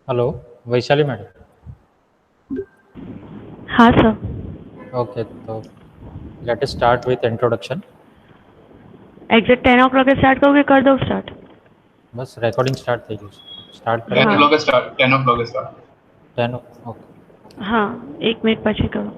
Hello, Vaishali madam. हाँ sir. Okay, so let us start with introduction. Exact 10 o'clock के start करोगे कर दो स्टार्ट. बस recording start થઈ ગયું છે. Start કરો. 10 हाँ o'clock start. 10 o'clock start. 10. Okay. हाँ 1 मिनट પછી કરો.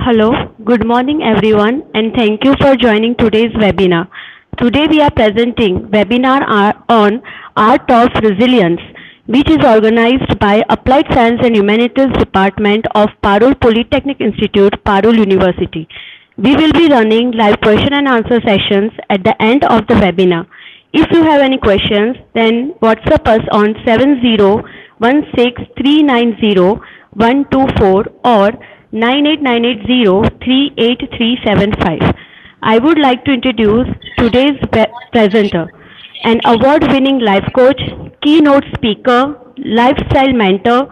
Hello, good morning everyone and thank you for joining today's webinar. Today we are presenting webinar on Art of Resilience, which is organized by Applied Science and Humanities Department of Parul Polytechnic Institute, Parul University. We will be running live question and answer sessions at the end of the webinar. If you have any questions, then WhatsApp us on 7016390124 or 98980 I would like to introduce today's presenter, an award-winning life coach, keynote speaker, lifestyle mentor,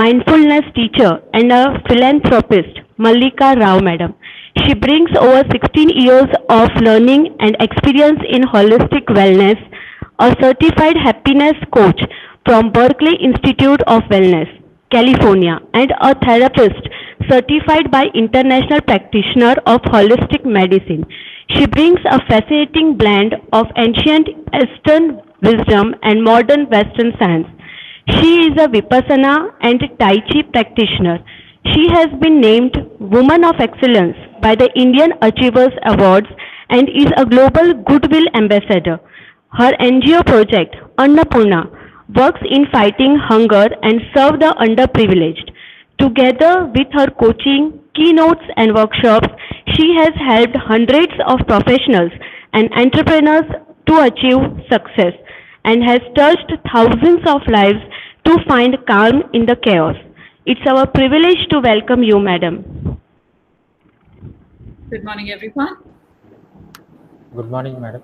mindfulness teacher, and a philanthropist, Mallika Rao Madam. She brings over 16 years of learning and experience in holistic wellness, a certified happiness coach from Berkeley Institute of Wellness, California, and a therapist certified by International Practitioner of Holistic Medicine. She brings a fascinating blend of ancient Eastern wisdom and modern Western science. She is a Vipassana and Tai Chi practitioner. She has been named Woman of Excellence by the Indian Achievers Awards and is a global goodwill ambassador. Her NGO project, Annapurna, works in fighting hunger and serve the underprivileged. Together with her coaching, keynotes, and workshops, she has helped hundreds of professionals and entrepreneurs to achieve success and has touched thousands of lives to find calm in the chaos. It's our privilege to welcome you, Madam. Good morning, everyone. Good morning, madam.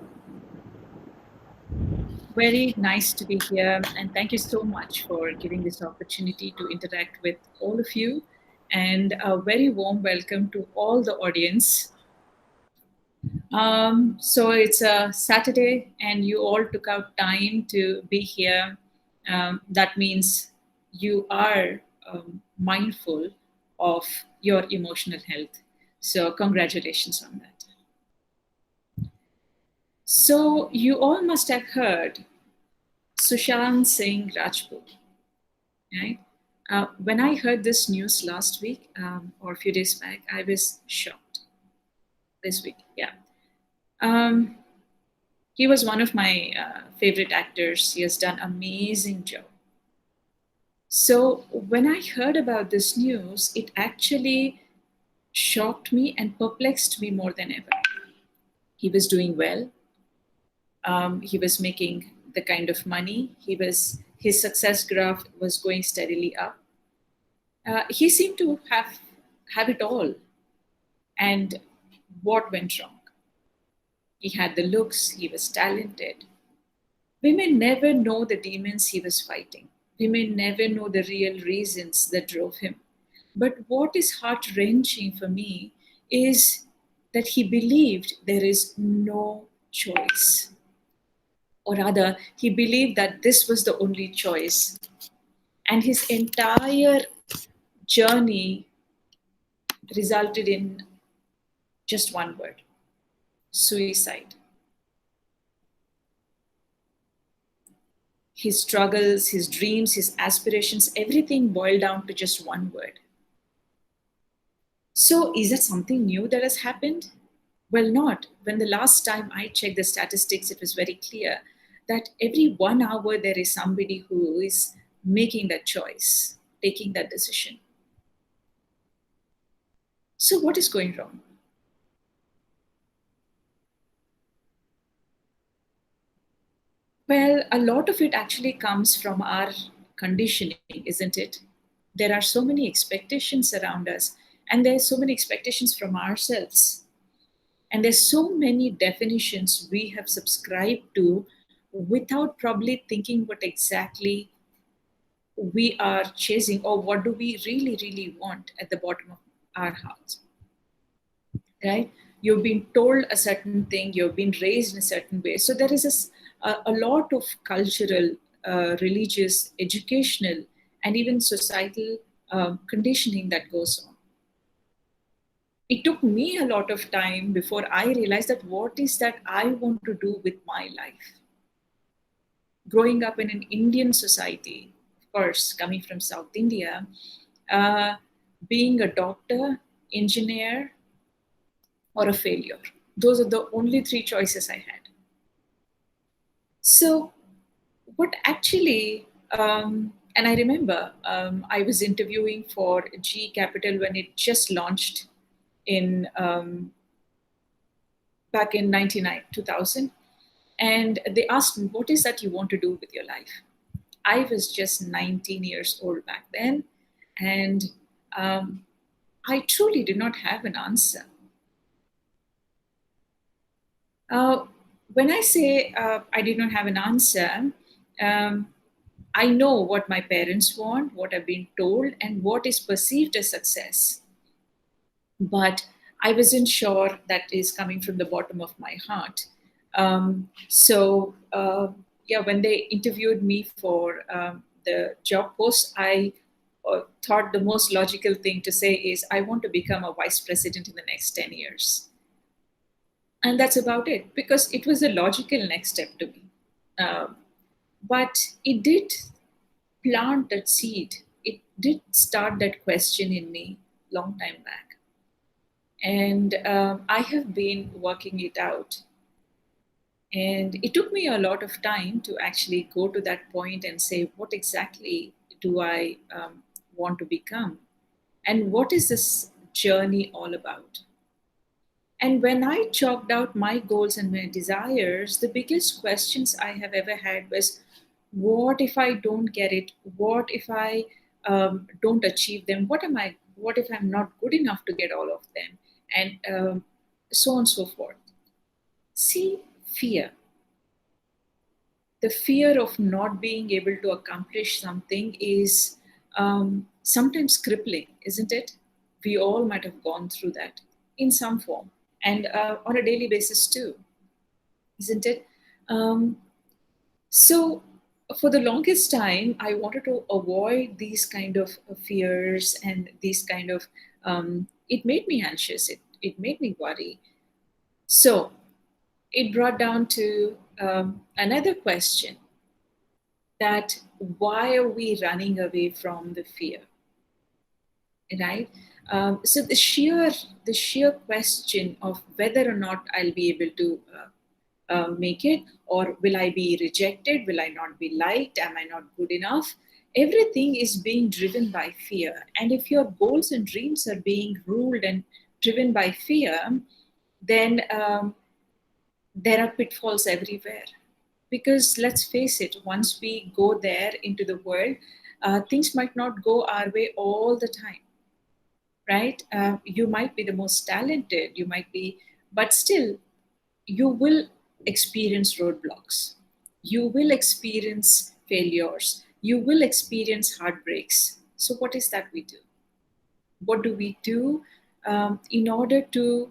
Very nice to be here, and thank you so much for giving this opportunity to interact with all of you. And a very warm welcome to all the audience. So it's a Saturday, and you all took out time to be here. That means you are mindful of your emotional health. So, congratulations on that. So, you all must have heard Sushant Singh Rajput, right? When I heard this news last week or a few days back, I was shocked. This week, yeah. He was one of my favorite actors. He has done amazing job. So when I heard about this news, it actually shocked me and perplexed me more than ever. He was doing well. He was making the kind of money. His success graph was going steadily up. He seemed to have it all. And what went wrong? He had the looks. He was talented. We may never know the demons he was fighting. We may never know the real reasons that drove him. But what is heart wrenching for me is that he believed there is no choice. Or rather, he believed that this was the only choice. And his entire journey resulted in just one word: suicide. His struggles, his dreams, his aspirations, everything boiled down to just one word. So, is that something new that has happened? Well, not. When the last time I checked the statistics, it was very clear that every 1 hour there is somebody who is making that choice, taking that decision. So, what is going wrong? Well, a lot of it actually comes from our conditioning, isn't it? There are so many expectations around us, and there's so many expectations from ourselves. And there's so many definitions we have subscribed to without probably thinking what exactly we are chasing, or what do we really, really want at the bottom of our hearts, right? You've been told a certain thing, you've been raised in a certain way. So there is a lot of cultural, religious, educational, and even societal conditioning that goes on. It took me a lot of time before I realized that what is that I want to do with my life. Growing up in an Indian society, of course, coming from South India, uh, being a doctor, engineer, or a failure. Those are the only three choices I had. So, what actually, and I remember I was interviewing for G Capital when it just launched in back in 99, 2000. And they asked me, what is that you want to do with your life? I was just 19 years old back then. And um, I truly did not have an answer. Uh, when I say I did not have an answer, um, I know what my parents want, what I've been told, and what is perceived as success. But I wasn't sure that is coming from the bottom of my heart. Yeah, when they interviewed me for the job post, I thought the most logical thing to say is, I want to become a vice president in the next 10 years. And that's about it, because it was a logical next step to me. Um, but it did plant that seed. It did start that question in me long time back. And I have been working it out. And it took me a lot of time to actually go to that point and say, what exactly do I want to become? And what is this journey all about? And when I chalked out my goals and my desires, the biggest questions I have ever had was, what if I don't get it? What if I don't achieve them? What am I? What if I'm not good enough to get all of them? And so on and so forth. See, fear. The fear of not being able to accomplish something is sometimes crippling, isn't it? We all might have gone through that in some form, and on a daily basis too, isn't it? Um, so, for the longest time, I wanted to avoid these kind of fears and these kind of. It made me anxious. It made me worry. So it brought down to another question, that why are we running away from the fear, right? So the sheer question of whether or not I'll be able to make it, or will I be rejected, will I not be liked, am I not good enough, everything is being driven by fear. And if your goals and dreams are being ruled and driven by fear, then there are pitfalls everywhere. Because let's face it, once we go there into the world, things might not go our way all the time, right? You might be the most talented, you might be, but still, you will experience roadblocks. You will experience failures. You will experience heartbreaks. So, what is that we do? What do we do in order to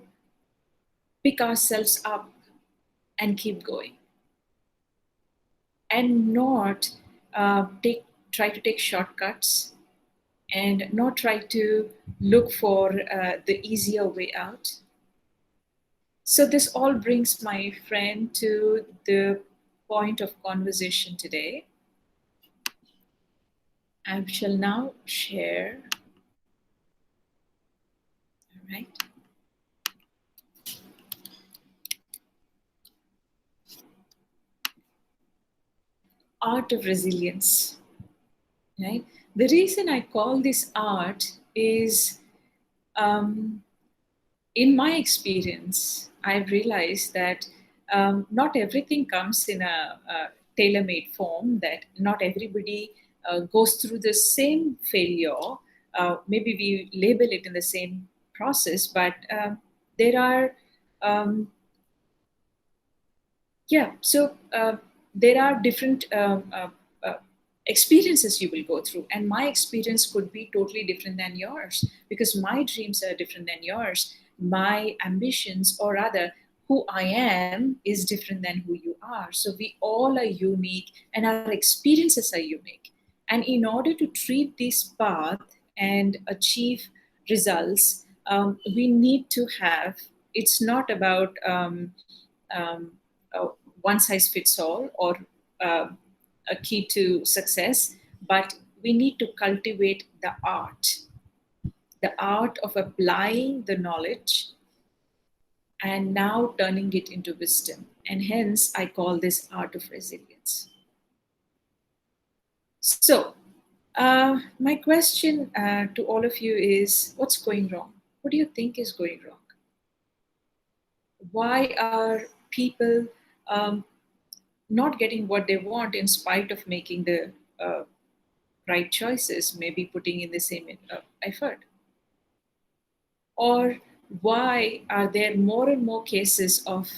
pick ourselves up and keep going, and not try to take shortcuts, and not try to look for the easier way out? So this all brings my friend to the point of conversation today. I shall now share. All right. Art of resilience. Right. The reason I call this art is, um, in my experience, I've realized that not everything comes in a tailor-made form. That not everybody goes through the same failure. Maybe we label it in the same process, but there are um, yeah, so there are different experiences you will go through, and my experience could be totally different than yours because my dreams are different than yours. My ambitions, or rather, who I am, is different than who you are. So we all are unique, and our experiences are unique. And in order to treat this path and achieve results, we need to have, it's not about um, uh, one size fits all or uh, a key to success, but we need to cultivate the art of applying the knowledge and now turning it into wisdom. And hence, I call this art of resilience. So, my question to all of you is, what's going wrong? What do you think is going wrong? Why are people um, not getting what they want in spite of making the right choices, maybe putting in the same effort? Or why are there more and more cases of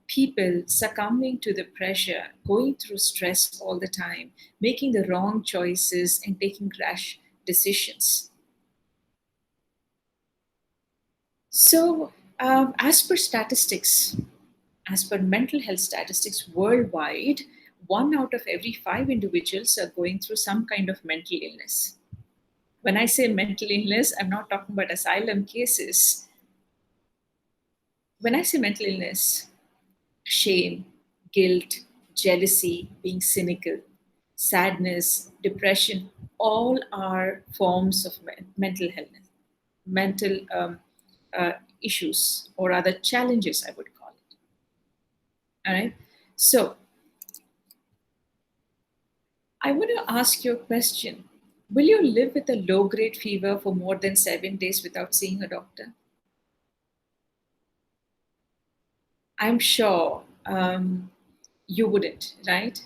people succumbing to the pressure, going through stress all the time, making the wrong choices, and taking rash decisions? So, as per statistics, as per mental health statistics worldwide, 1 out of every 5 individuals are going through some kind of mental illness. When I say mental illness, I'm not talking about asylum cases. When I say mental illness, shame, guilt, jealousy, being cynical, sadness, depression, all are forms of mental health, mental uh, issues, or other challenges, I would call it. All right. So I want to ask you a question. Will you live with a low grade fever for more than 7 days without seeing a doctor? I'm sure you wouldn't, right?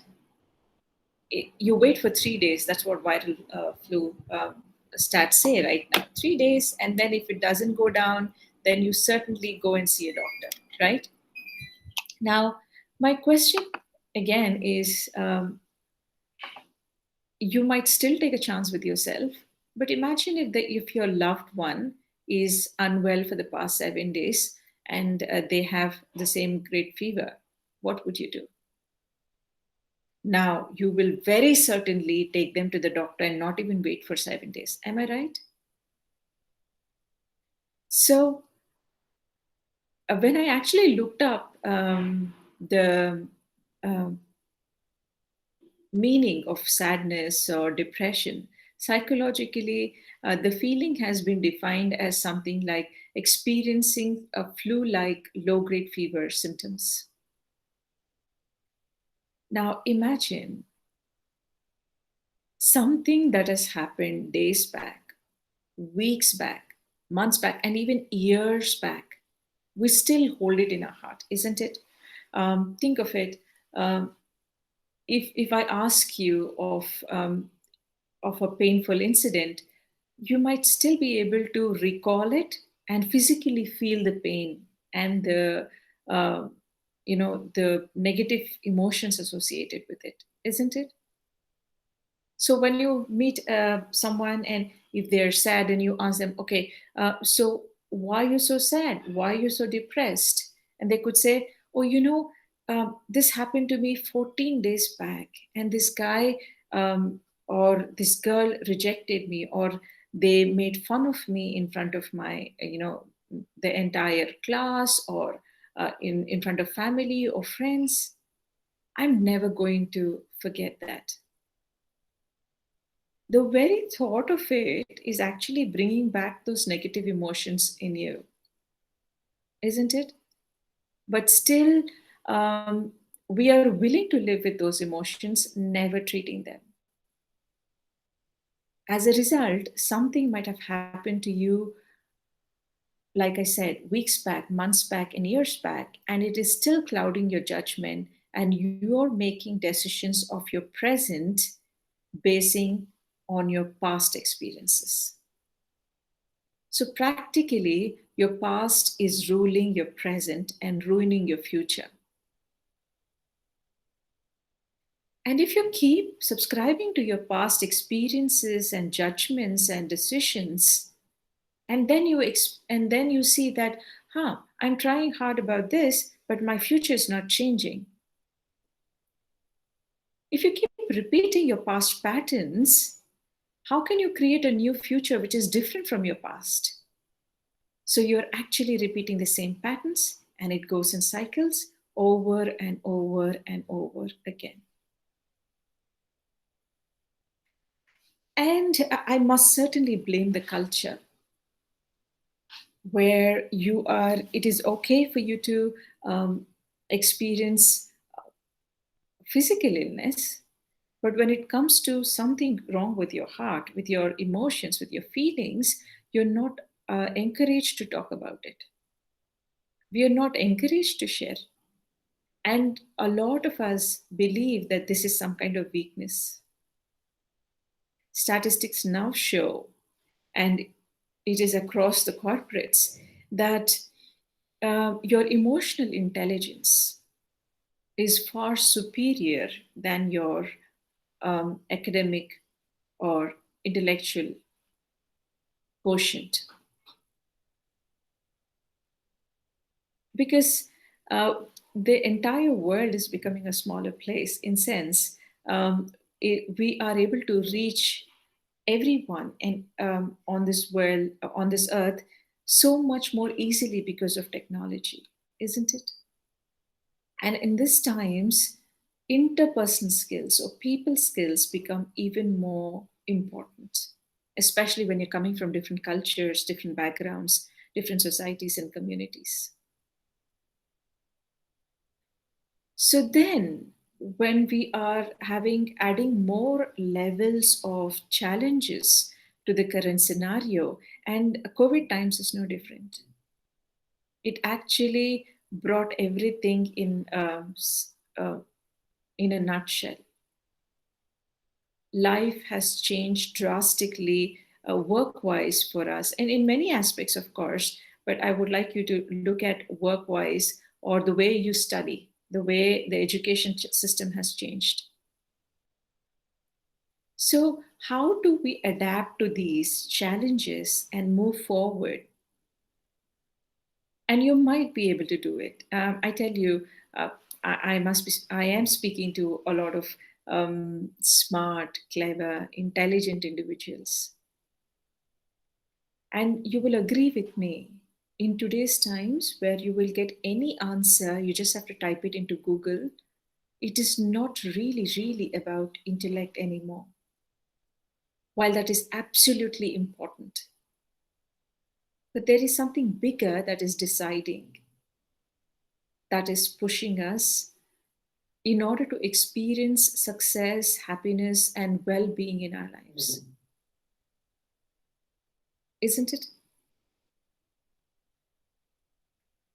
You wait for 3 days. That's what viral flu stats say right now. 3 days, and then if it doesn't go down, then you certainly go and see a doctor, right? Now, my question again is, you might still take a chance with yourself, but imagine if your loved one is unwell for the past 7 days and they have the same great fever. What would you do? Now, you will very certainly take them to the doctor and not even wait for 7 days. Am I right? So, when I actually looked up the um, meaning of sadness or depression, psychologically, the feeling has been defined as something like experiencing a flu like low grade fever symptoms. Now, imagine something that has happened days back, weeks back, months back, and even years back. We still hold it in our heart, isn't it? Think of it. Um, if I ask you of a painful incident, you might still be able to recall it and physically feel the pain and the uh, the negative emotions associated with it, isn't it? So when you meet someone and if they're sad and you ask them, okay, so why are you so sad? Why are you so depressed? And they could say, oh, this happened to me 14 days back, and this guy um, or this girl rejected me, or they made fun of me in front of the entire class, or in front of family or friends. I'm never going to forget that. The very thought of it is actually bringing back those negative emotions in you, isn't it? But still, we are willing to live with those emotions, never treating them. As a result, something might have happened to you, like I said, weeks back, months back, and years back, and it is still clouding your judgment, and you're making decisions of your present basing on your past experiences. So, practically, your past is ruling your present and ruining your future. And if you keep subscribing to your past experiences and judgments and decisions, and then you see that, I'm trying hard about this, but my future is not changing. If you keep repeating your past patterns, how can you create a new future which is different from your past? So you're actually repeating the same patterns, and it goes in cycles over and over and over again. And I must certainly blame the culture where it is okay for you to experience physical illness, but when it comes to something wrong with your heart, with your emotions, with your feelings, you're not encouraged to talk about it. We are not encouraged to share. And a lot of us believe that this is some kind of weakness. Statistics now show, and it is across the corporates, that your emotional intelligence is far superior than your academic or intellectual quotient. Because uh, the entire world is becoming a smaller place in sense, we are able to reach everyone and on this world, on this earth, so much more easily because of technology, isn't it? And in these times, interpersonal skills or people skills become even more important, especially when you're coming from different cultures, different backgrounds, different societies and communities. So then, when we are adding more levels of challenges to the current scenario, and COVID times is no different. It actually brought everything in a nutshell. Life has changed drastically work-wise for us, and in many aspects, of course. But I would like you to look at work-wise, or the way you study, the way the education system has changed. So, how do we adapt to these challenges and move forward? And you might be able to do it. I tell you, I am speaking to a lot of smart, clever, intelligent individuals, and you will agree with me. In today's times, where you will get any answer, you just have to type it into Google. It is not really about intellect anymore. While that is absolutely important, but there is something bigger that is deciding, that is pushing us in order to experience success, happiness, and well being in our lives. Isn't it?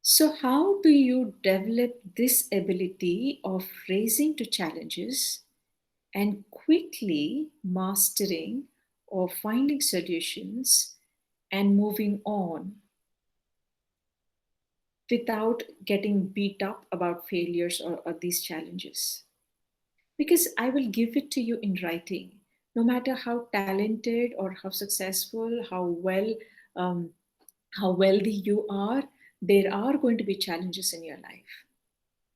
So, how do you develop this ability of raising to challenges and quickly mastering or finding solutions and moving on without getting beat up about failures or these challenges? Because I will give it to you in writing. No matter how talented or how successful, um, how wealthy you are, there are going to be challenges in your life.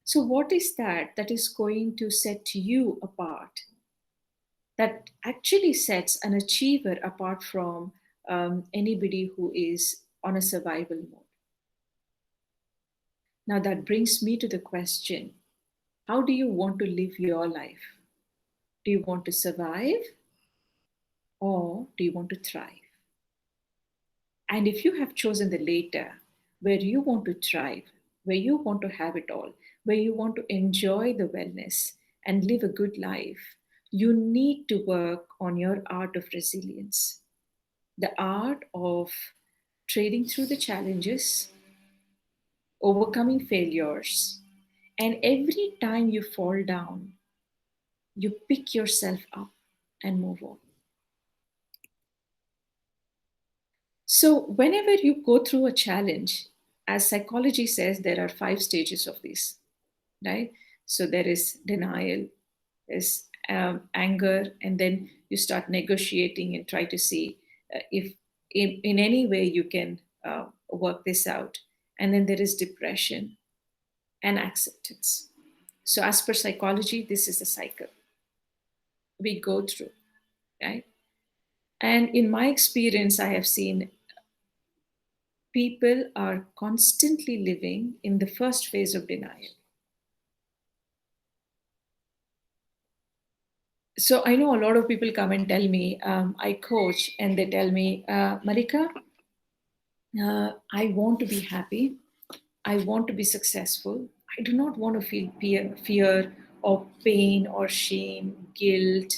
So, what is that is going to set you apart? That actually sets an achiever apart from anybody who is on a survival mode. Now, that brings me to the question: how do you want to live your life? Do you want to survive, or do you want to thrive? And if you have chosen the later, where you want to thrive, where you want to have it all, where you want to enjoy the wellness and live a good life, you need to work on your art of resilience, the art of trading through the challenges, overcoming failures, and every time you fall down, you pick yourself up. and move on. So, whenever you go through a challenge, as psychology says, there are 5 stages of this, right? So, there is denial, there's anger, and then you start negotiating and try to see if in any way you can work this out. And then there is depression and acceptance. So, as per psychology, this is a cycle we go through, right? And in my experience, I have seen people are constantly living in the first phase of denial. So I know a lot of people come and tell me, I coach, and they tell me, Marika, I want to be happy. I want to be successful. I do not want to feel fear or pain or shame, guilt.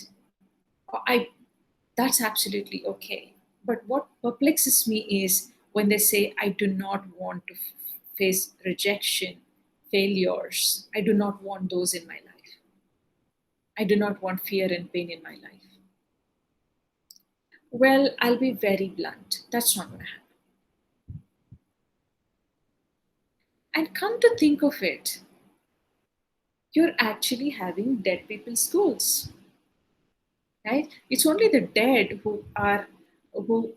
That's absolutely okay. But what perplexes me is when they say, I do not want to face rejection, failures. I do not want those in my life. I do not want fear and pain in my life. Well, I'll be very blunt. That's not going to happen. And come to think of it, you're actually having dead people's goals, right? It's only the dead who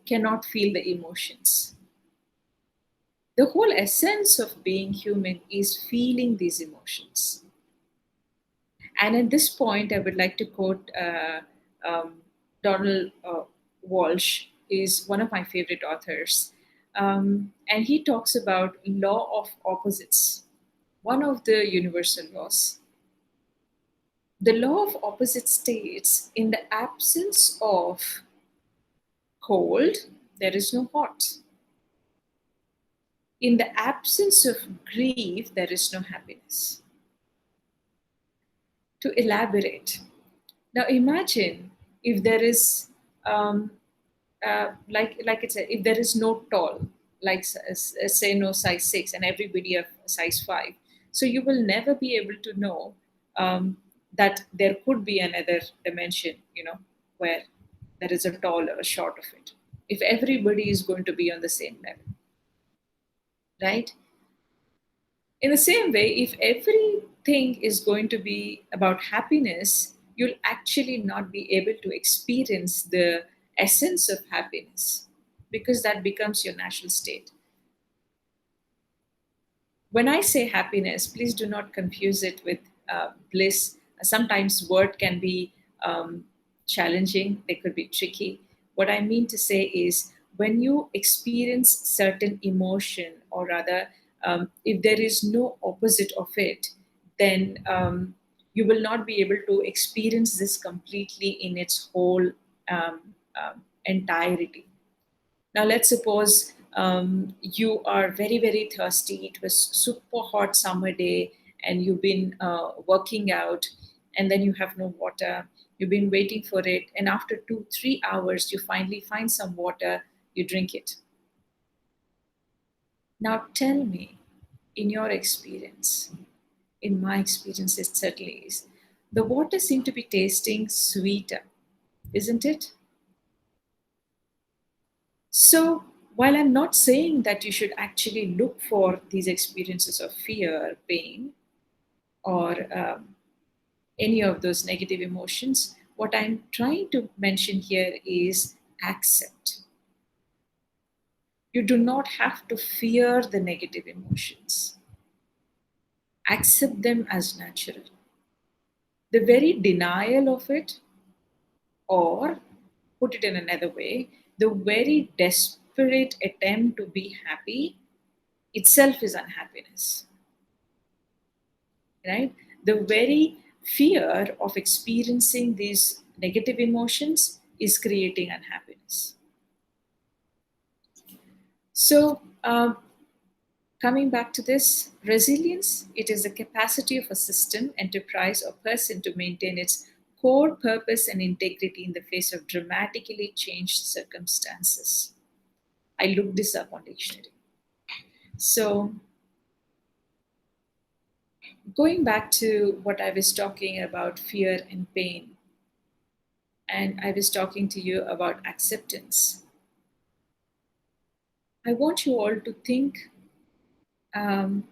cannot feel the emotions. The whole essence of being human is feeling these emotions. And at this point, I would like to quote Donald Walsh, is one of my favorite authors. And he talks about law of opposites, one of the universal laws. The law of opposite states, in the absence of cold, there is no hot. In the absence of grief, there is no happiness. To elaborate, now imagine if there is, um, like it said, if there is no tall, like say no size 6, and everybody of size 5, so you will never be able to know um, that there could be another dimension, where there is a tall or a short of it. If everybody is going to be on the same level, right? In the same way, if everything is going to be about happiness, you'll actually not be able to experience the essence of happiness, because that becomes your natural state. When I say happiness, please do not confuse it with bliss. Sometimes word can be um, challenging, they could be tricky. What I mean to say is, when you experience certain emotion, or rather, if there is no opposite of it, then you will not be able to experience this completely in its whole entirety. Now, let's suppose you are very, very thirsty. It was super hot summer day, and you've been working out, and then you have no water. You've been waiting for it, and after 2, 3 hours, you finally find some water. You drink it. Now, tell me, in your experience, in my experience, it certainly is. The water seemed to be tasting sweeter, isn't it? So, while I'm not saying that you should actually look for these experiences of fear, pain, or any of those negative emotions, what I'm trying to mention here is accept. You do not have to fear the negative emotions, accept them as natural. The very denial of it, or put it in another way, the very desperate attempt to be happy itself is unhappiness, right? The very fear of experiencing these negative emotions is creating unhappiness. So, coming back to this, resilience, it is the capacity of a system, enterprise, or person to maintain its core purpose and integrity in the face of dramatically changed circumstances. I looked this up on dictionary. So, going back to what I was talking about, fear and pain, and I was talking to you about acceptance. I want you all to think um,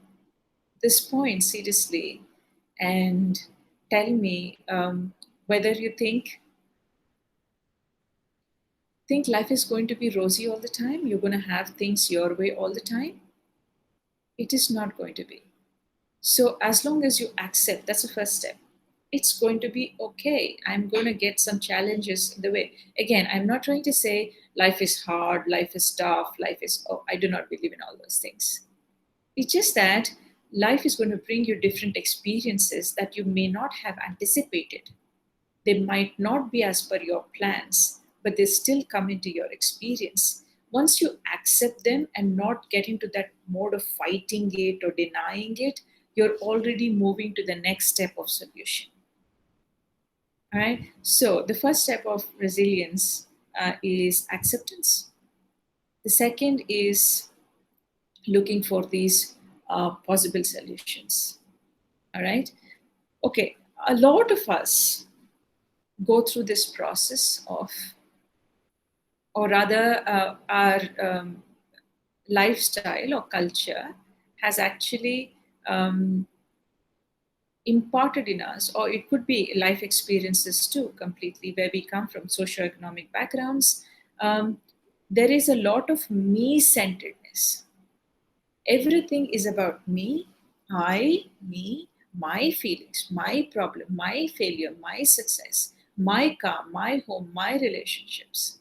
this point seriously and tell me whether you think life is going to be rosy all the time. You're going to have things your way all the time. It is not going to be. So as long as you accept, that's the first step. It's going to be okay. I'm going to get some challenges in the way. Again, I'm not trying to say life is hard, life is tough, life is, oh, I do not believe in all those things. It's just that life is going to bring you different experiences that you may not have anticipated. They might not be as per your plans, but they still come into your experience. Once you accept them and not get into that mode of fighting it or denying it, you're already moving to the next step of solution. All right. So the first step of resilience is acceptance. The second is looking for these possible solutions. All right. Okay. A lot of us go through this process of, or rather, our lifestyle or culture has actually imparted in us, or it could be life experiences too, completely where we come from, socioeconomic backgrounds. Um, there is a lot of me centeredness. Everything is about me, me, my feelings, my problem, my failure, my success, my car, my home, my relationships,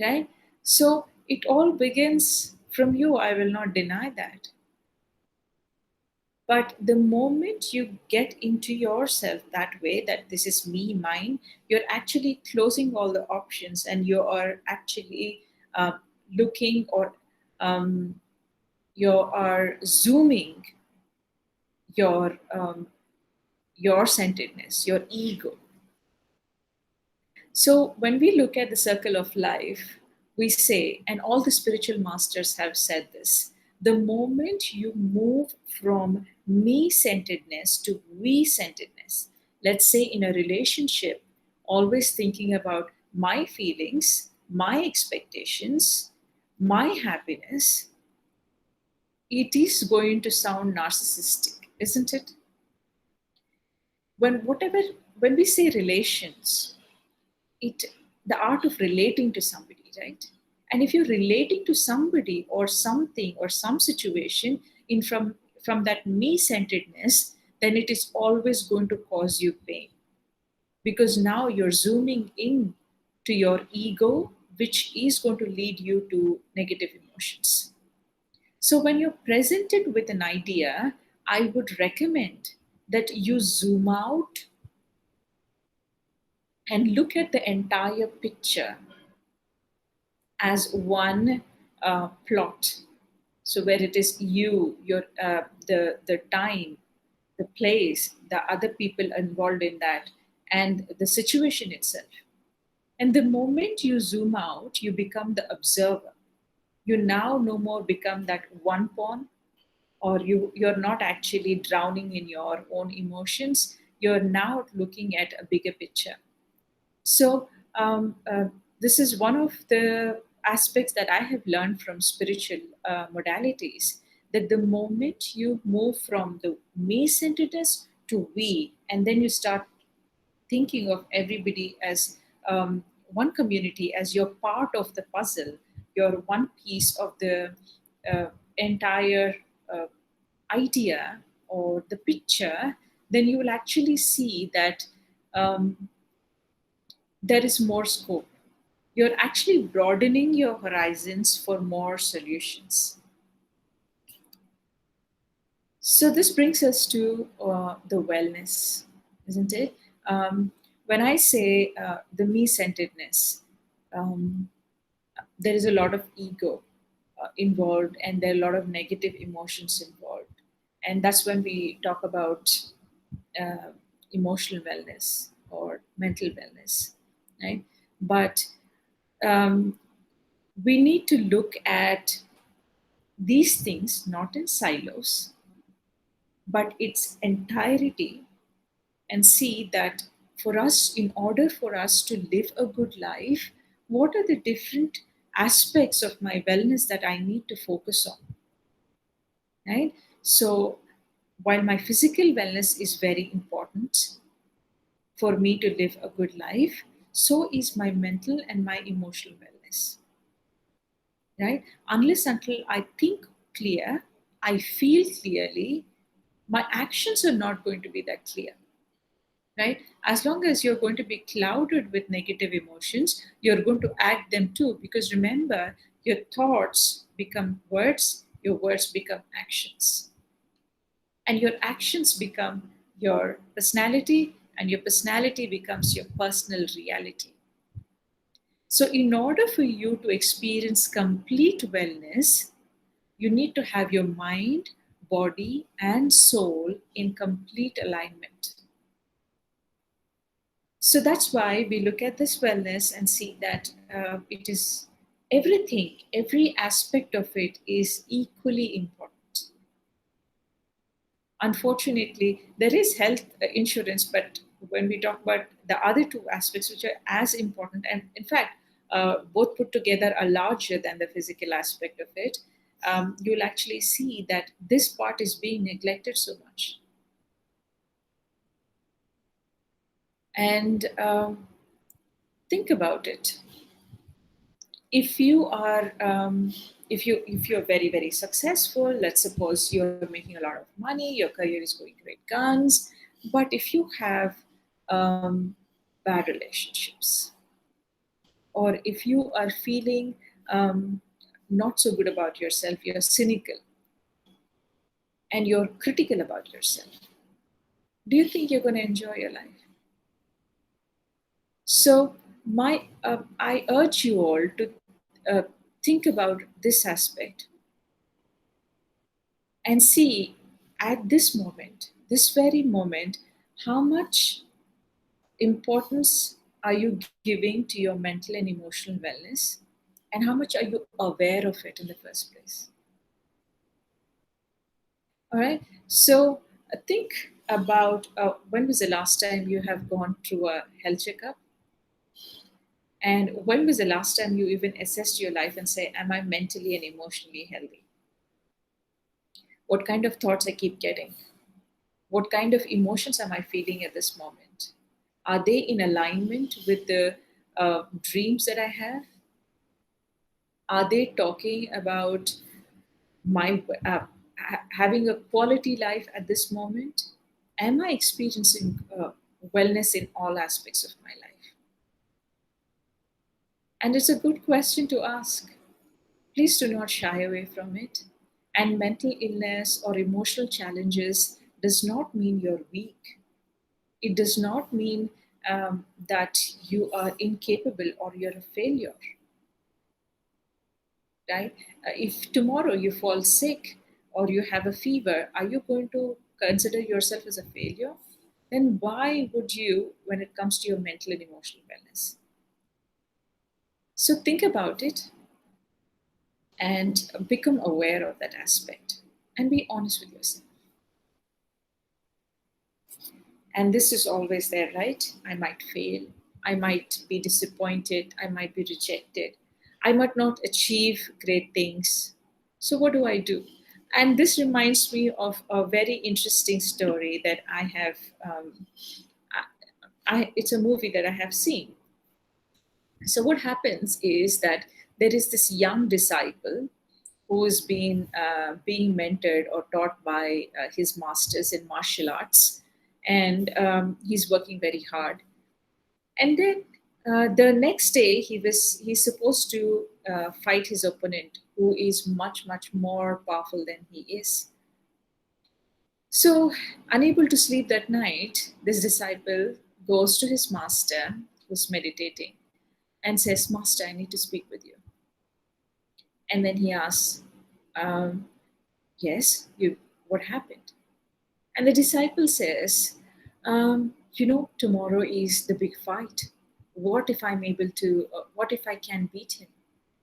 right? So it all begins from you. I will not deny that. But the moment you get into yourself that way, that this is me, mine, you're actually closing all the options and you are actually looking, or um, you are zooming your centeredness, your ego. So when we look at the circle of life, we say, and all the spiritual masters have said this, the moment you move from me centeredness to we centeredness, let's say in a relationship, always thinking about my feelings, my expectations, my happiness, it is going to sound narcissistic, isn't it? When whatever when we say relations, it the art of relating to somebody, right? And if you're relating to somebody or something or some situation in from that me centeredness, then it is always going to cause you pain, because now you're zooming in to your ego, which is going to lead you to negative emotions. So when you're presented with an idea, I would recommend that you zoom out and look at the entire picture as one plot. So where it is you, your the time, the place, the other people involved in that, and the situation itself. And the moment you zoom out, you become the observer. You now no more become that one pawn, or you're not actually drowning in your own emotions. You're now looking at a bigger picture. So, this is one of the aspects that I have learned from spiritual modalities, that the moment you move from the me centeredness to we, and then you start thinking of everybody as one community, as you're part of the puzzle, you're one piece of the uh, entire uh, idea or the picture, then you will actually see that um, there is more scope. You're actually broadening your horizons for more solutions. So, this brings us to the wellness, isn't it? When I say the me centeredness, um, there is a lot of ego involved, and there are a lot of negative emotions involved. And that's when we talk about uh, emotional wellness or mental wellness, right? But um, we need to look at these things not in silos, but its entirety, and see that for us, in order for us to live a good life, what are the different aspects of my wellness that I need to focus on, right? So, while my physical wellness is very important for me to live a good life, so is my mental and my emotional wellness, right? Unless until I think clear, I feel clearly, my actions are not going to be that clear, right? As long as you're going to be clouded with negative emotions, you're going to act them too. Because remember, your thoughts become words, your words become actions, and your actions become your personality, and your personality becomes your personal reality. So, in order for you to experience complete wellness, you need to have your mind, body, and soul in complete alignment. So that's why we look at this wellness and see that it is everything, every aspect of it is equally important. Unfortunately, there is health insurance, but when we talk about the other two aspects, which are as important, and in fact, both put together are larger than the physical aspect of it, you'll actually see that this part is being neglected so much. And think about it. If you are if you're very very successful, let's suppose you're making a lot of money, your career is going great guns, but if you have um, bad relationships, or if you are feeling um, not so good about yourself, you're cynical and you're critical about yourself, do you think you're going to enjoy your life? So I urge you all to think about this aspect and see at this moment, this very moment, how much importance are you giving to your mental and emotional wellness, and how much are you aware of it in the first place. All right. So think about when was the last time you have gone through a health checkup, and when was the last time you even assessed your life and say, am I mentally and emotionally healthy? What kind of thoughts I keep getting? What kind of emotions am I feeling at this moment? Are they in alignment with the dreams that I have? Are they talking about my having a quality life at this moment? Am I experiencing wellness in all aspects of my life? And it's a good question to ask. Please do not shy away from it. And mental illness or emotional challenges does not mean you're weak. It does not mean that you are incapable or you're a failure, right? If tomorrow you fall sick or you have a fever, are you going to consider yourself as a failure? Then why would you when it comes to your mental and emotional wellness? So think about it and become aware of that aspect and be honest with yourself. And this is always there, right? I might fail, I might be disappointed, I might be rejected, I might not achieve great things. So what do I do? And this reminds me of a very interesting story that I have it's a movie that I have seen. So what happens is that there is this young disciple who is being mentored or taught by his masters in martial arts, and he's working very hard. And then the next day, he's supposed to fight his opponent, who is much much more powerful than he is. So, unable to sleep that night, this disciple goes to his master, who's meditating, and says, "Master, I need to speak with you." And then he asks, um, "Yes, you. What happened?" And the disciple says, tomorrow is the big fight. What if I'm able to, what if I can beat him?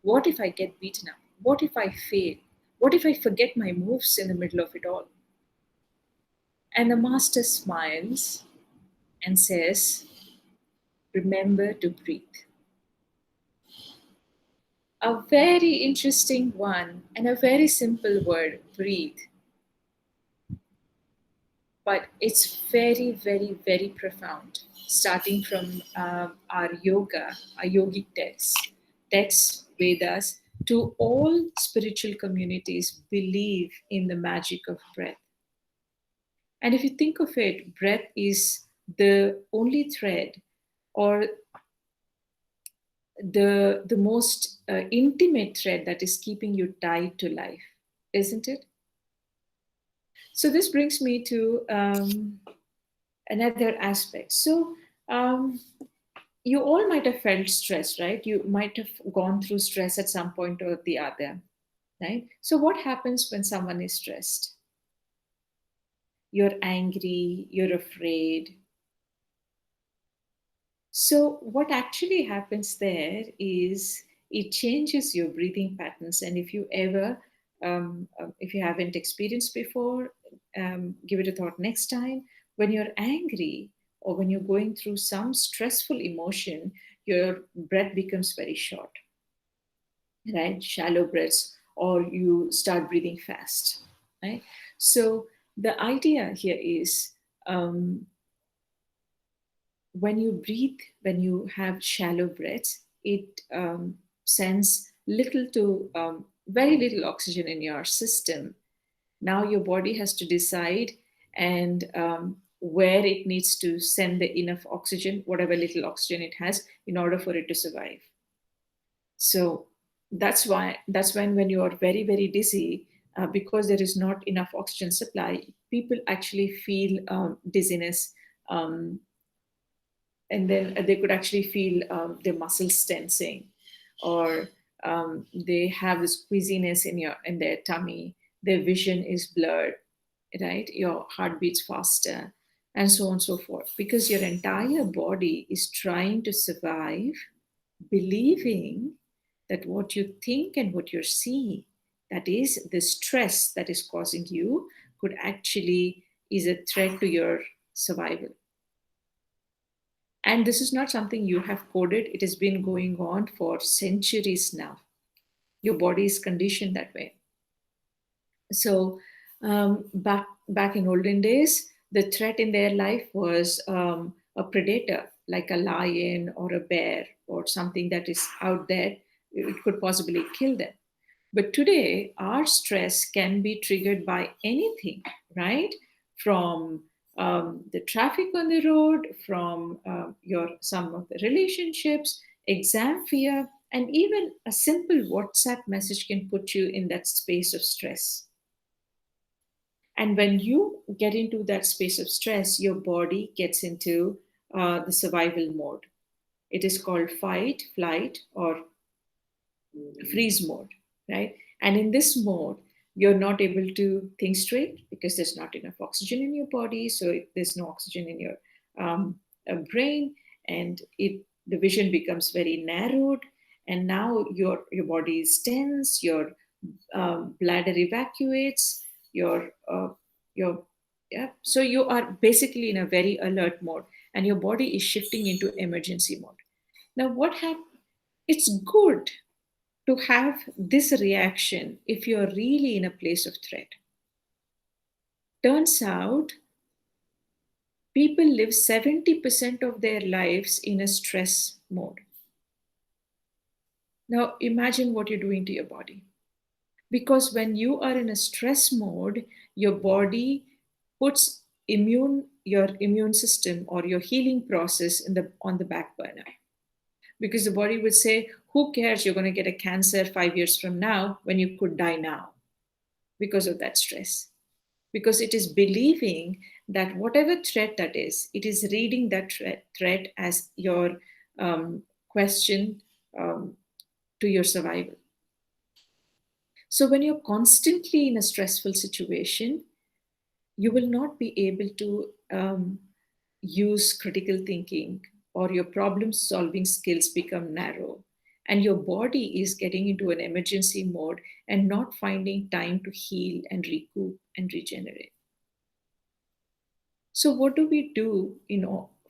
What if I get beaten up? What if I fail? What if I forget my moves in the middle of it all? And the master smiles and says, remember to breathe. A very interesting one and a very simple word, breathe, but it's very, very, very profound. Starting from our yoga, our yogic texts, Vedas, to all spiritual communities believe in the magic of breath. And if you think of it, breath is the only thread or the most intimate thread that is keeping you tied to life, isn't it? So this brings me to another aspect. So um, you all might have felt stress, right? You might have gone through stress at some point or the other, right? So what happens when someone is stressed? You're angry, you're afraid. So what actually happens there is it changes your breathing patterns. And if you ever, if you haven't experienced before, give it a thought next time. When you're angry or when you're going through some stressful emotion, your breath becomes very short, right? Shallow breaths, or you start breathing fast, right? So the idea here is um, when you breathe, when you have shallow breaths, it sends little to very little oxygen in your system. Now your body has to decide and where it needs to send the enough oxygen, whatever little oxygen it has, in order for it to survive. So that's when you are very, very dizzy, because there is not enough oxygen supply, people actually feel dizziness, um, and then they could actually feel their muscles tensing, or they have this queasiness in their tummy, their vision is blurred, right? Your heart beats faster, and so on and so forth, because your entire body is trying to survive, believing that what you think and what you're seeing, that is the stress that is causing you, could actually is a threat to your survival. And this is not something you have coded, it has been going on for centuries now. Your body is conditioned that way. So back in olden days, the threat in their life was a predator like a lion or a bear or something that is out there. It could possibly kill them. But today, our stress can be triggered by anything, right? From the traffic on the road, from your some of the relationships, exam fear, and even a simple WhatsApp message can put you in that space of stress. And when you get into that space of stress, your body gets into the survival mode. It is called fight, flight, or freeze mode, right? And in this mode, you're not able to think straight because there's not enough oxygen in your body. So there's no oxygen in your brain, and the vision becomes very narrowed. And now your body is tense. Your bladder evacuates. Uh, your yeah. So you are basically in a very alert mode, and your body is shifting into emergency mode. Now, what happens? It's good to have this reaction if you're really in a place of threat. Turns out people live 70% of their lives in a stress mode. Now imagine what you're doing to your body. Because when you are in a stress mode, your body puts your immune system or your healing process on the back burner. Because the body would say, who cares, you're going to get a cancer 5 years from now when you could die now because of that stress. Because it is believing that whatever threat that is, it is reading that threat as your question um, to your survival. So when you're constantly in a stressful situation, you will not be able to use critical thinking, or your problem solving skills become narrow, and your body is getting into an emergency mode and not finding time to heal and recoup and regenerate. So what do we do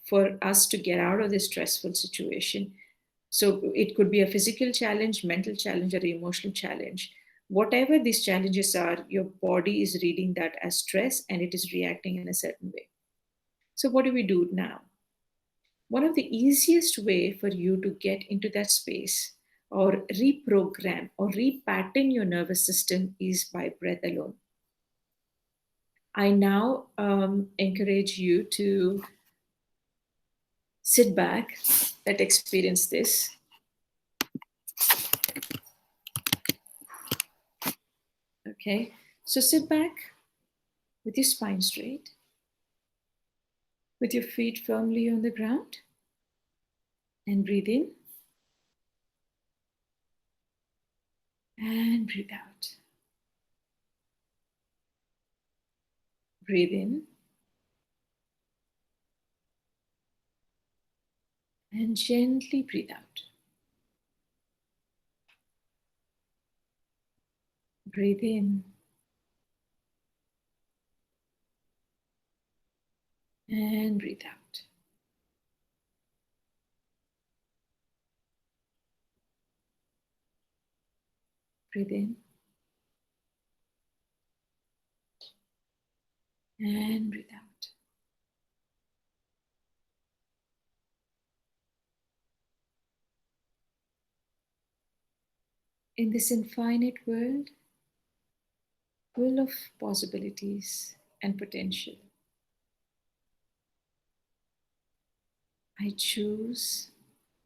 for us to get out of this stressful situation. So it could be a physical challenge, mental challenge, or emotional challenge. Whatever these challenges are, your body is reading that as stress and it is reacting in a certain way. So what do we do now? One of the easiest way for you to get into that space or reprogram or repattern your nervous system is by breath alone. I now encourage you to sit back, let experience this. Okay, so sit back with your spine straight, with your feet firmly on the ground, and breathe in and breathe out. Breathe in and gently breathe out. Breathe in and breathe out. Breathe in and breathe out. In this infinite world, full of possibilities and potential, I choose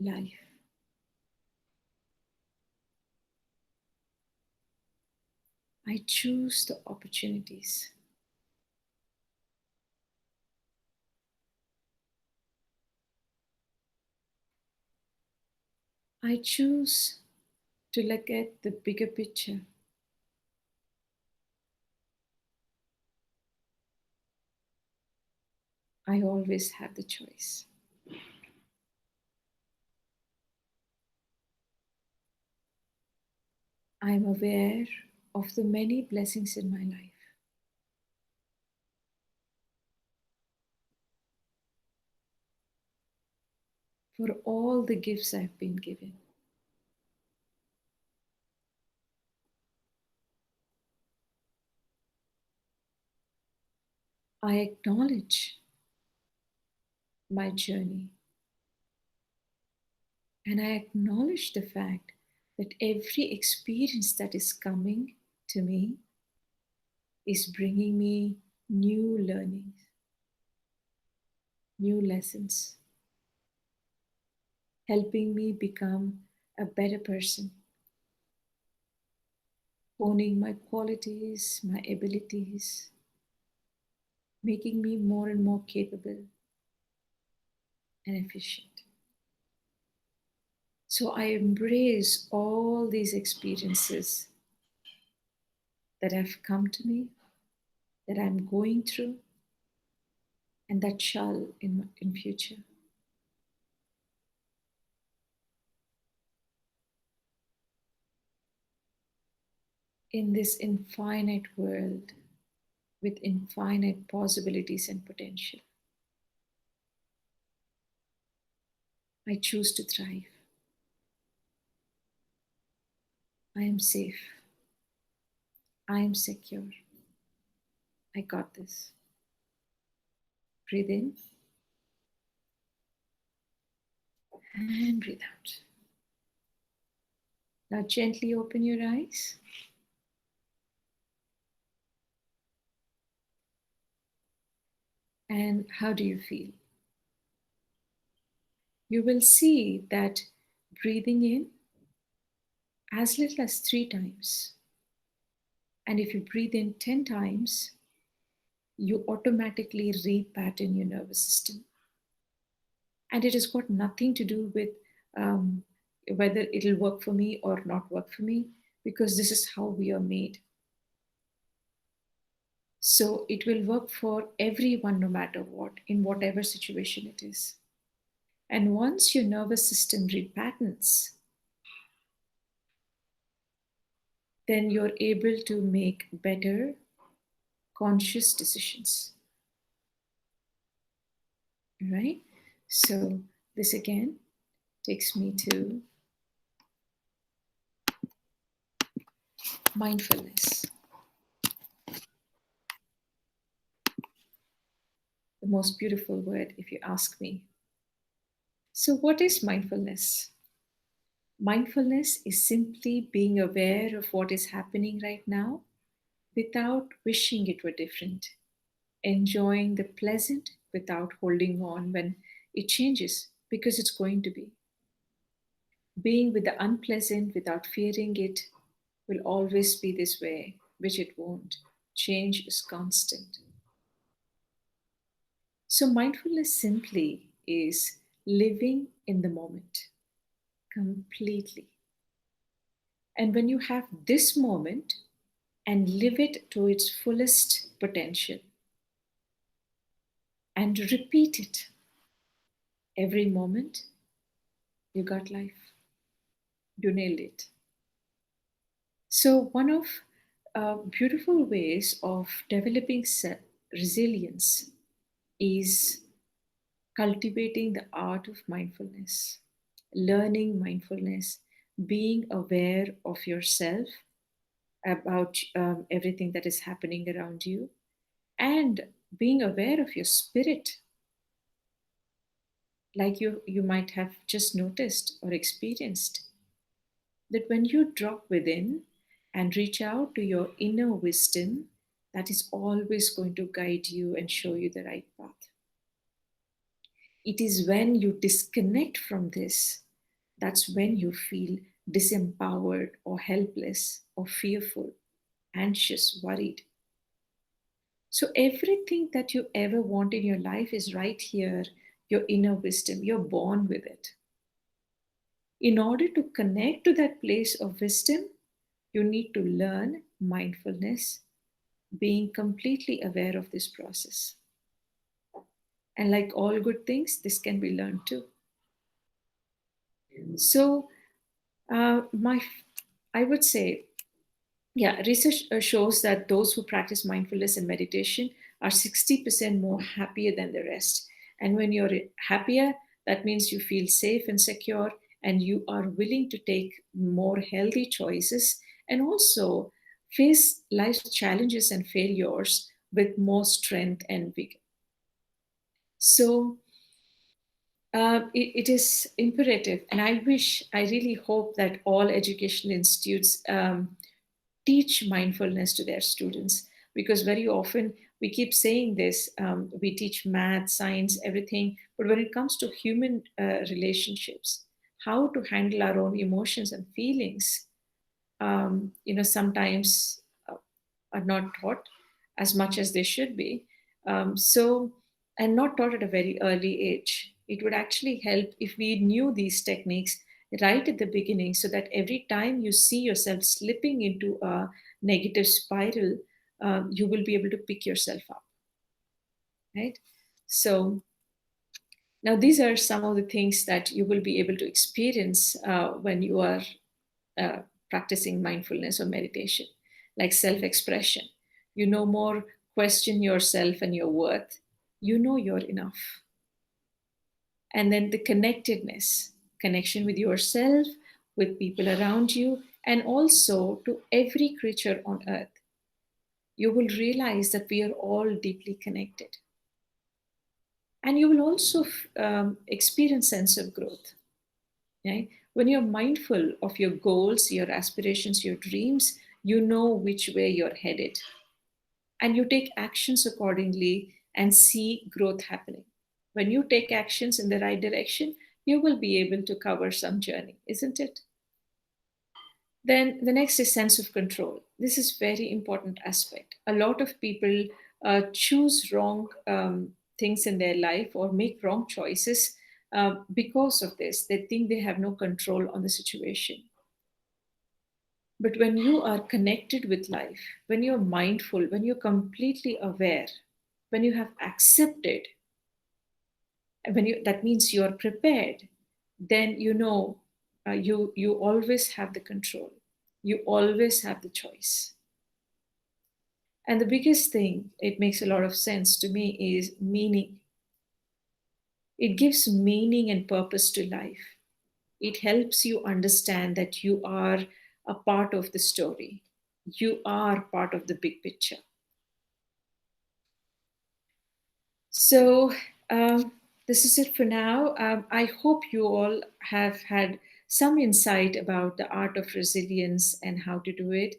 life. I choose the opportunities. I choose to look at the bigger picture. I always have the choice. I am aware of the many blessings in my life, for all the gifts I've been given. I acknowledge my journey, and I acknowledge the fact that every experience that is coming to me is bringing me new learnings, new lessons, helping me become a better person, honing my qualities, my abilities, making me more and more capable and efficient. So I embrace all these experiences that have come to me, that I'm going through, and that shall in future. In this infinite world with infinite possibilities and potential, I choose to thrive. I am safe. I am secure. I got this. Breathe in and breathe out. Now gently open your eyes. And how do you feel? You will see that breathing in as little as 3 times. And if you breathe in 10 times, you automatically repattern your nervous system. And it has got nothing to do with um, whether it'll work for me or not work for me, because this is how we are made. So it will work for everyone no matter what, in whatever situation it is. And once your nervous system repatterns, then you're able to make better conscious decisions. Right? So, this again takes me to mindfulness, the most beautiful word, if you ask me. So, what is mindfulness? Mindfulness is simply being aware of what is happening right now without wishing it were different, enjoying the pleasant without holding on when it changes because it's going to be, being with the unpleasant without fearing it will always be this way, which it won't. Change is constant. So, mindfulness simply is living in the moment completely. And when you have this moment and live it to its fullest potential and repeat it every moment, you got life. You nailed it. So, one of beautiful ways of developing resilience is cultivating the art of mindfulness, learning mindfulness, being aware of yourself, about everything that is happening around you, and being aware of your spirit, like you might have just noticed or experienced that when you drop within and reach out to your inner wisdom, that is always going to guide you and show you the right path. It is when you disconnect from this, that's when you feel disempowered or helpless or fearful, anxious, worried. So, everything that you ever want in your life is right here, your inner wisdom. You're born with it. In order to connect to that place of wisdom, you need to learn mindfulness, being completely aware of this process. And like all good things, this can be learned too. So, my, I would say, yeah, research shows that those who practice mindfulness and meditation are 60% more happier than the rest. And when you're happier, that means you feel safe and secure, and you are willing to take more healthy choices and also face life's challenges and failures with more strength and vigor. So, it is imperative, and I wish, I really hope that all educational institutes teach mindfulness to their students, because very often we keep saying this, we teach math, science, everything, but when it comes to human relationships, how to handle our own emotions and feelings, sometimes are not taught as much as they should be. So, and not taught at a very early age. It would actually help if we knew these techniques right at the beginning, so that every time you see yourself slipping into a negative spiral, you will be able to pick yourself up, right? So, now these are some of the things that you will be able to experience when you are uh, practicing mindfulness or meditation, like self expression. You no more question yourself and your worth. You know you're enough. And then the connectedness, connection with yourself, with people around you, and also to every creature on earth. You will realize that we are all deeply connected. And you will also experience sense of growth. Right? When you're mindful of your goals, your aspirations, your dreams, you know which way you're headed. And you take actions accordingly and see growth happening. When you take actions in the right direction, you will be able to cover some journey, isn't it? Then the next is sense of control. This is very important aspect. A lot of people choose wrong things in their life or make wrong choices because of this. They think they have no control on the situation. But when you are connected with life, when you're mindful, when you're completely aware, when you have accepted, when you, that means you're prepared, then you know, you always have the control. You always have the choice. And the biggest thing, it makes a lot of sense to me, is meaning. It gives meaning and purpose to life. It helps you understand that you are a part of the story. You are part of the big picture. So, um, this is it for now. I hope you all have had some insight about the art of resilience and how to do it.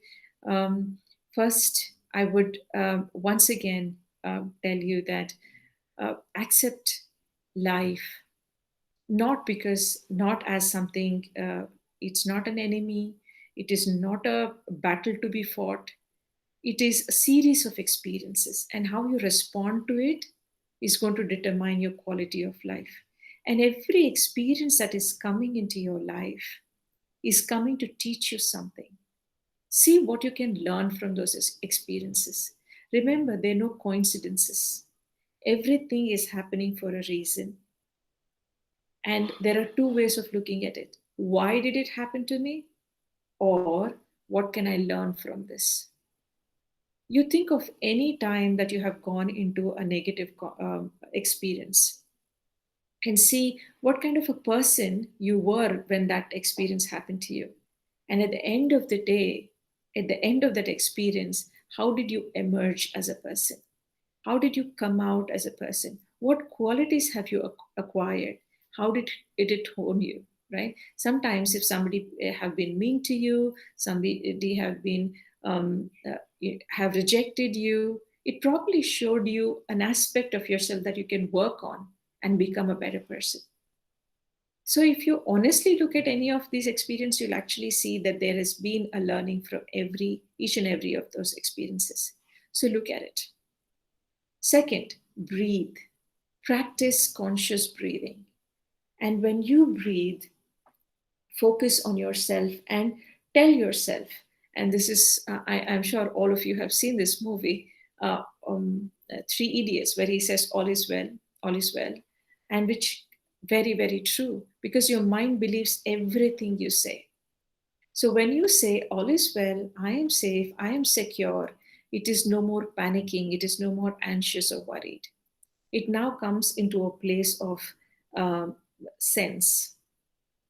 Um, First, I would once again tell you that accept life, not because, not as something, it's not an enemy, it is not a battle to be fought, it is a series of experiences, and how you respond to it is going to determine your quality of life. And every experience that is coming into your life is coming to teach you something. See what you can learn from those experiences. Remember, there are no coincidences. Everything is happening for a reason. And there are two ways of looking at it. Why did it happen to me? Or what can I learn from this? You think of any time that you have gone into a negative experience and see what kind of a person you were when that experience happened to you. And at the end of the day, at the end of that experience, how did you emerge as a person? How did you come out as a person? What qualities have you acquired? How did it hone you? Right? Sometimes, if somebody have been mean to you, somebody have been have rejected you, it probably showed you an aspect of yourself that you can work on and become a better person. So, if you honestly look at any of these experiences, you'll actually see that there has been a learning from each and every of those experiences. So, look at it. Second, breathe. Practice conscious breathing. And when you breathe, focus on yourself and tell yourself, and this is, I'm sure all of you have seen this movie, Three Idiots, where he says, all is well, and which very, very true, because your mind believes everything you say. So when you say, all is well, I am safe, I am secure, it is no more panicking, it is no more anxious or worried. It now comes into a place of um, sense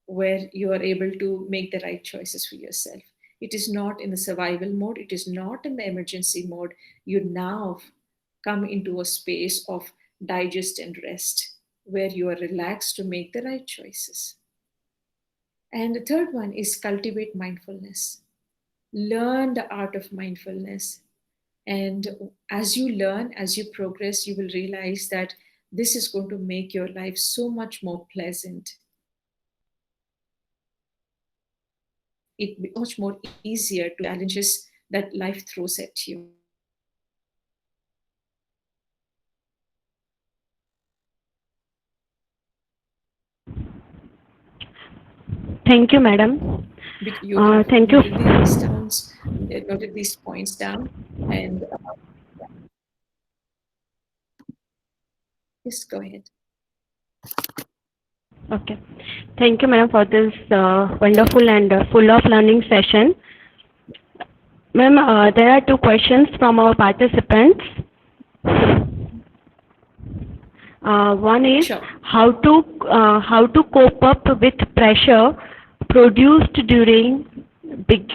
where you are able to make the right choices for yourself. It is not in the survival mode, it is not in the emergency mode. You now come into a space of digest and rest where you are relaxed to make the right choices. And the third one is cultivate mindfulness. Learn the art of mindfulness. And as you learn, as you progress, you will realize that this is going to make your life so much more pleasant. It be much more easier to challenges that life throws at you. Thank you, madam. You have Thank you. noted these points down, and just go ahead. Okay. Thank you, madam, for this wonderful and full of learning session. Ma'am, there are two questions from our participants. One is Sure. how to cope up with pressure produced during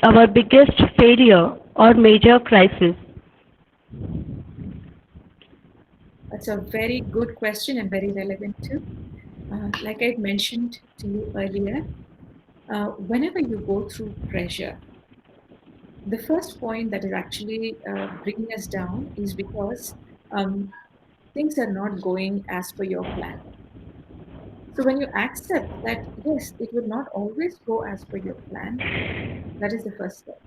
our biggest failure or major crisis. That's a very good question and very relevant too. Like I mentioned to you earlier, whenever you go through pressure, the first point that is actually bringing us down is because um, things are not going as per your plan. So when you accept that, yes, it will not always go as per your plan, that is the first step.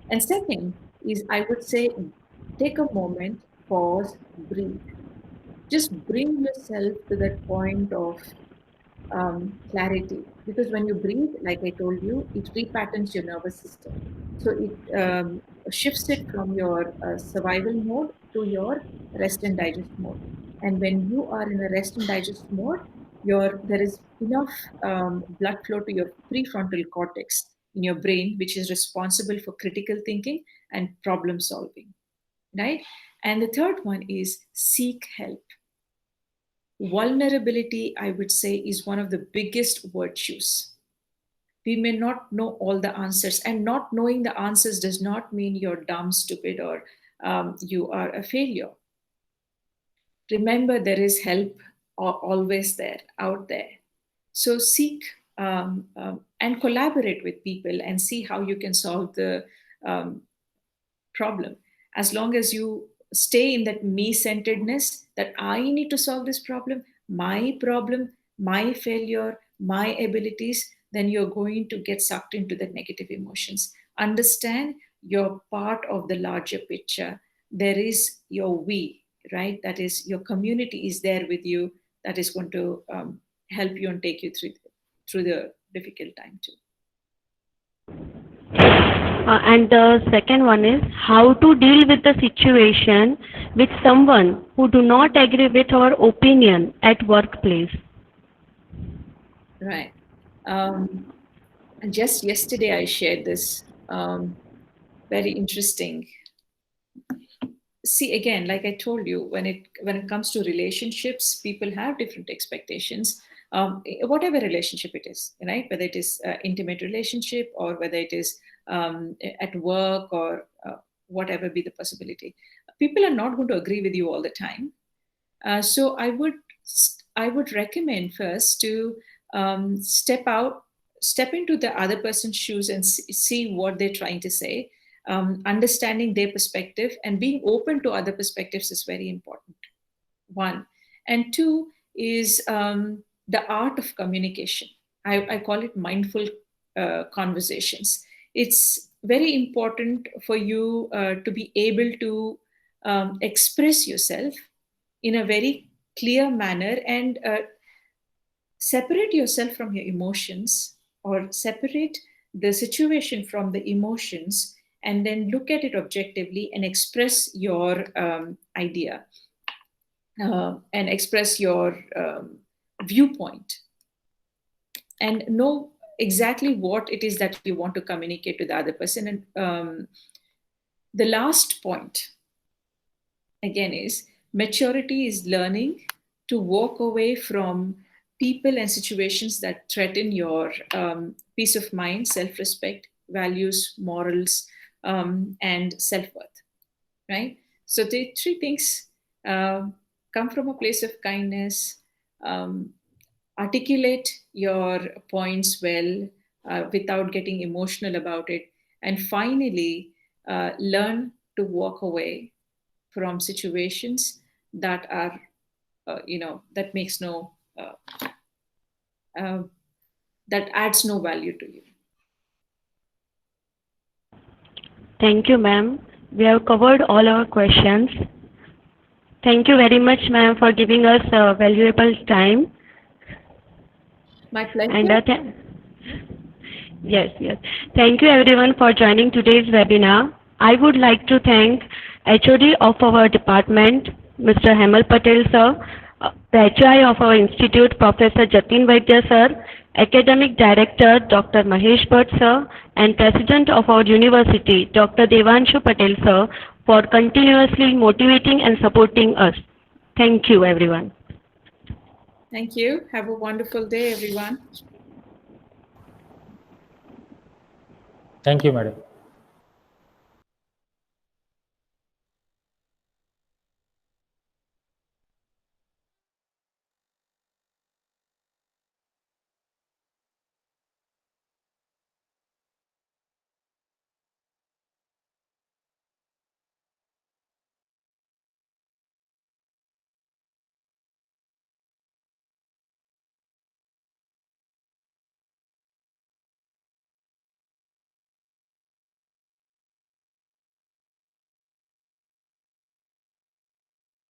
And second is, I would say, take a moment, pause, breathe. Just bring yourself to that point of clarity. Because when you breathe, like I told you, it repatterns your nervous system. So it shifts it from your survival mode to your rest and digest mode. And when you are in a rest and digest mode, there is enough blood flow to your prefrontal cortex in your brain, which is responsible for critical thinking and problem solving, right? And the third one is seek help. Vulnerability, I would say, is one of the biggest virtues. We may not know all the answers, and not knowing the answers does not mean you're dumb, stupid, or you are a failure. Remember, there is help always there, out there. So seek and collaborate with people and see how you can solve the um, problem. As long as you stay in that me centeredness, that I need to solve this problem, my failure, my abilities, then you're going to get sucked into the negative emotions. Understand you're part of the larger picture. There is your we, right? That is, your community is there with you, that is going to help you and take you through the difficult time too. And the second one is how to deal with the situation with someone who do not agree with our opinion at workplace. Right. And just yesterday, I shared this very interesting. See, again, like I told you, when it comes to relationships, people have different expectations. Whatever relationship it is, right? Whether it is intimate relationship or whether it is at work or whatever be the possibility, people are not going to agree with you all the time. So I would recommend first to step into the other person's shoes and see what they're trying to say. Understanding their perspective and being open to other perspectives is very important. One, and two is the art of communication. I call it mindful conversations. It's very important for you to be able to express yourself in a very clear manner and separate yourself from your emotions, or separate the situation from the emotions, and then look at it objectively and express your idea and express your viewpoint, and know exactly what it is that you want to communicate to the other person. And the last point again is maturity is learning to walk away from people and situations that threaten your peace of mind, self-respect, values, morals, and self-worth, right? So the three things uh, come from a place of kindness. um, Articulate your points well without getting emotional about it, and finally learn to walk away from situations that are that makes no uh, that adds no value to you. Thank you, ma'am. We have covered all our questions. Thank you very much, ma'am, for giving us valuable time. My And pleasure. yes, yes. Thank you everyone for joining today's webinar. I would like to thank HOD of our department, Mr. Hemal Patel sir, the HI of our institute, Professor Jatin Vaidya sir, Academic Director, Dr. Mahesh Bhatt sir, and President of our university, Dr. Devanshu Patel sir, for continuously motivating and supporting us. Thank you everyone. Thank you. Have a wonderful day, everyone. Thank you, madam.